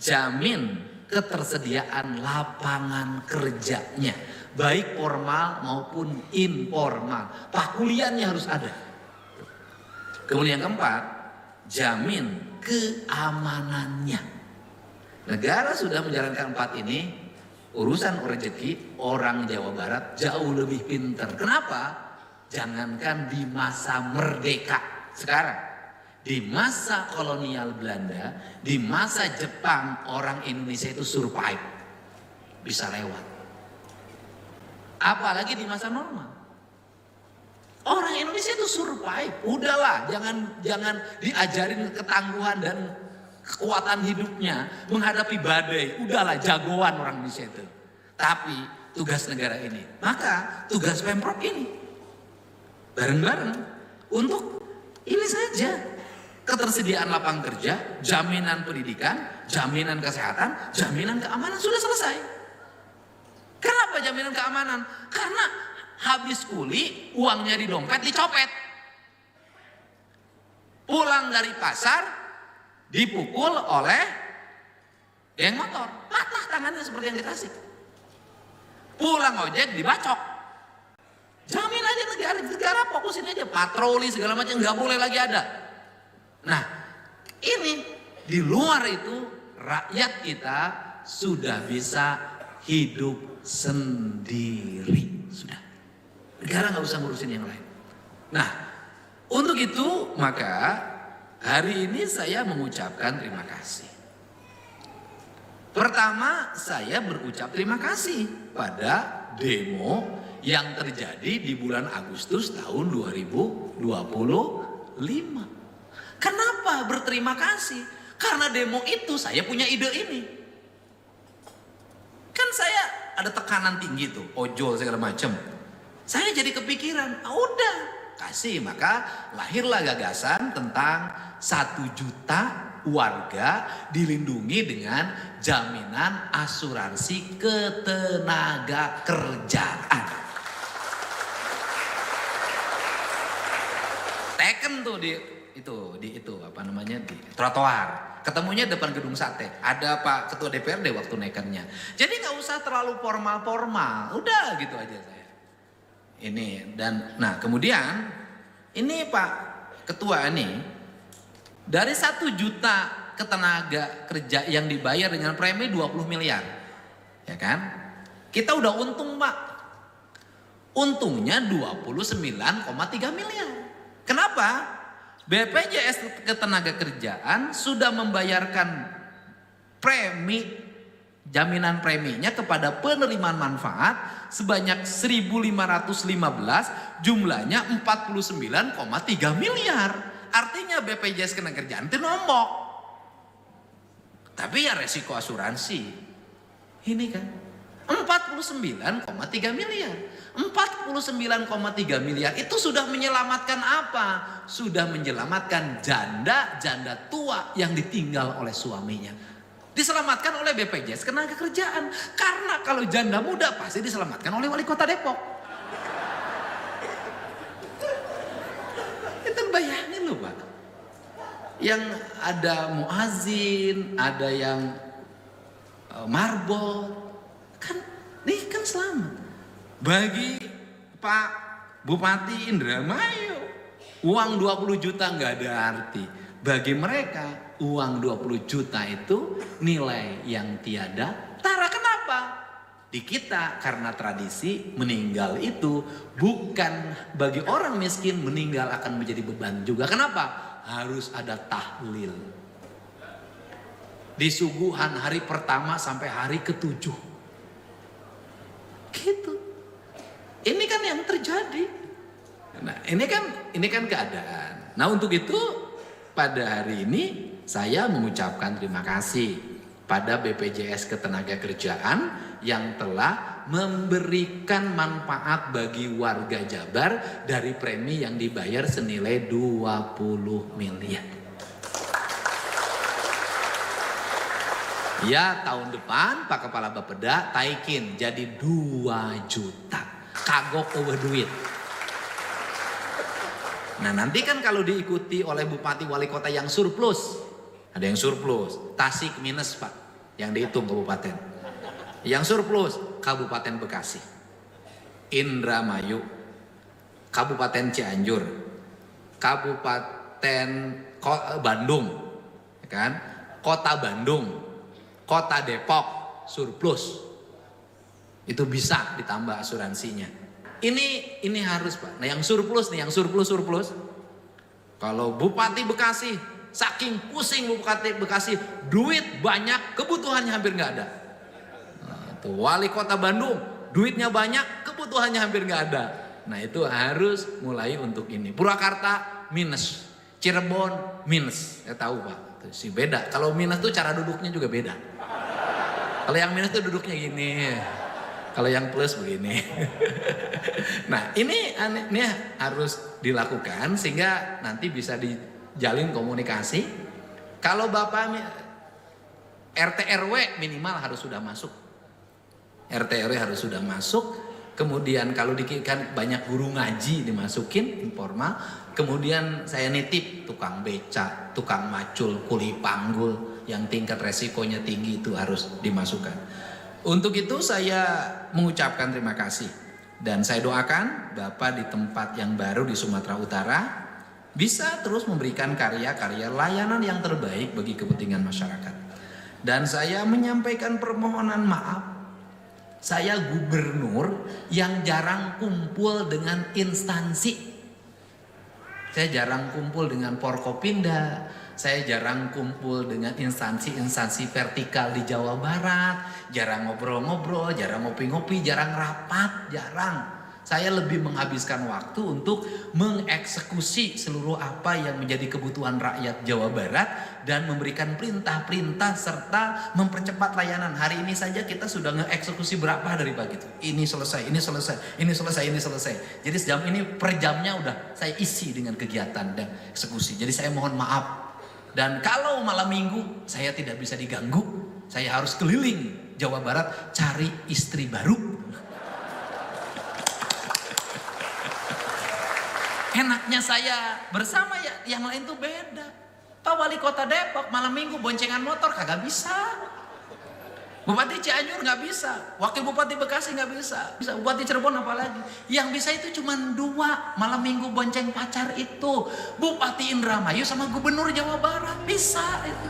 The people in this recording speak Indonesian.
jamin ketersediaan lapangan kerjanya, baik formal maupun informal. Pakuliannya harus ada. Kemudian yang keempat, jamin keamanannya. Negara sudah menjalankan 4 ini, urusan rezeki orang Jawa Barat jauh lebih pintar. Kenapa? Jangankan di masa merdeka sekarang, di masa kolonial Belanda, di masa Jepang, orang Indonesia itu survive, bisa lewat. Apalagi di masa normal, orang Indonesia itu survive. Udahlah, jangan diajarin ketangguhan dan kekuatan hidupnya menghadapi badai. Udahlah, jagoan orang Indonesia itu. Tapi tugas negara ini, maka tugas Pemprov ini bareng-bareng untuk ini saja, ketersediaan lapangan kerja, jaminan pendidikan, jaminan kesehatan, jaminan keamanan, sudah selesai. Kenapa jaminan keamanan? Karena habis kuli, uangnya di dompet dicopet. Pulang dari pasar, dipukul oleh geng motor, patah tangannya seperti yang dikasih. Pulang ojek dibacok. Jamin aja negara fokusin aja, patroli segala macam, nggak boleh lagi ada. Nah, ini di luar itu rakyat kita sudah bisa hidup sendiri, sudah. Negara nggak usah ngurusin yang lain. Nah, untuk itu maka hari ini saya mengucapkan terima kasih. Pertama, saya berucap terima kasih pada demo yang terjadi di bulan Agustus tahun 2025. Kenapa berterima kasih? Karena demo itu saya punya ide ini. Kan saya ada tekanan tinggi tuh, ojol segala macam. Saya jadi kepikiran, udah kasih, maka lahirlah gagasan tentang 1 juta warga dilindungi dengan jaminan asuransi ketenaga kerjaan. Teken tuh di apa namanya, di trotoar. Ketemunya depan gedung sate. Ada Pak Ketua DPRD waktu nekennya. Jadi nggak usah terlalu formal, udah gitu aja saya. Ini dan nah kemudian ini Pak Ketua ini dari 1 juta ketenaga kerja yang dibayar dengan premi 20 miliar, ya kan? Kita udah untung Pak. Untungnya 29,3 miliar. Kenapa? BPJS Ketenagakerjaan sudah membayarkan premi, jaminan preminya kepada penerimaan manfaat sebanyak 1.515, jumlahnya 49,3 miliar. Artinya BPJS Ketenagakerjaan itu nombok. Tapi ya resiko asuransi. Ini kan 49,3 miliar. 49,3 miliar itu sudah menyelamatkan apa? Sudah menyelamatkan janda tua yang ditinggal oleh suaminya. Diselamatkan oleh BPJS Ketenagakerjaan. Karena kalau janda muda pasti diselamatkan oleh Wali Kota Depok. Itu bayangin loh Pak. Yang ada muazin, ada yang marbot. Kan ini kan selamat. Bagi Pak Bupati Indramayu, uang 20 juta nggak ada arti. Bagi mereka, uang 20 juta itu nilai yang tiada tara. Kenapa? Di kita karena tradisi meninggal itu bukan bagi orang miskin, meninggal akan menjadi beban juga. Kenapa? Harus ada tahlil. Disuguhan hari pertama sampai hari ke-7. Gitu. Ini kan yang terjadi. Nah, ini kan keadaan. Nah, untuk itu pada hari ini saya mengucapkan terima kasih pada BPJS Ketenagakerjaan yang telah memberikan manfaat bagi warga Jabar dari premi yang dibayar senilai 20 miliar. Ya, tahun depan Pak Kepala Bapeda taikin jadi 2 juta. Kagok eueuh duit. Nah, nanti kan kalau diikuti oleh bupati wali kota yang surplus, ada yang surplus, Tasik minus Pak. yang dihitung kabupaten. Yang surplus Kabupaten Bekasi, Indramayu, Kabupaten Cianjur, Kabupaten Bandung, ya kan? Kota Bandung, Kota Depok surplus. Itu bisa ditambah asuransinya. Ini harus Pak. Nah yang surplus nih, yang surplus. Kalau Bupati Bekasi, saking pusing Bupati Bekasi, duit banyak, kebutuhannya hampir nggak ada. Nah, tuh, Wali Kota Bandung, duitnya banyak, kebutuhannya hampir nggak ada. Nah itu harus mulai untuk ini. Purwakarta minus, Cirebon minus. Ya tahu Pak, itu sih beda. Kalau minus tuh cara duduknya juga beda. Kalau yang minus tuh duduknya gini. Kalau yang plus begini. Nah ini harus dilakukan sehingga nanti bisa dijalin komunikasi. Kalau Bapak RT RW minimal harus sudah masuk. RT RW harus sudah masuk. Kemudian kalau kan banyak guru ngaji dimasukin informal. Kemudian saya nitip tukang beca, tukang macul, kuli panggul yang tingkat resikonya tinggi itu harus dimasukkan. Untuk itu saya mengucapkan terima kasih dan saya doakan Bapak di tempat yang baru di Sumatera Utara bisa terus memberikan karya-karya layanan yang terbaik bagi kepentingan masyarakat. Dan saya menyampaikan permohonan maaf, saya gubernur yang jarang kumpul dengan instansi. Saya jarang kumpul dengan Forkopimda, saya jarang kumpul dengan instansi-instansi vertikal di Jawa Barat, jarang ngobrol-ngobrol, jarang ngopi-ngopi, jarang rapat, jarang. Saya lebih menghabiskan waktu untuk mengeksekusi seluruh apa yang menjadi kebutuhan rakyat Jawa Barat dan memberikan perintah-perintah serta mempercepat layanan. Hari ini saja kita sudah ngeeksekusi berapa dari pagi itu. Ini selesai, ini selesai, ini selesai, ini selesai. Jadi sejam ini per jamnya udah saya isi dengan kegiatan dan eksekusi. Jadi saya mohon maaf. Dan kalau malam minggu saya tidak bisa diganggu, saya harus keliling Jawa Barat cari istri baru. Enaknya saya bersama ya, yang lain tuh beda. Pak Wali Kota Depok malam minggu boncengan motor kagak bisa. Bupati Cianjur nggak bisa, Wakil Bupati Bekasi nggak bisa, Bupati Cirebon apalagi. Yang bisa itu cuma 2 malam minggu bonceng pacar itu, Bupati Indramayu sama Gubernur Jawa Barat bisa itu.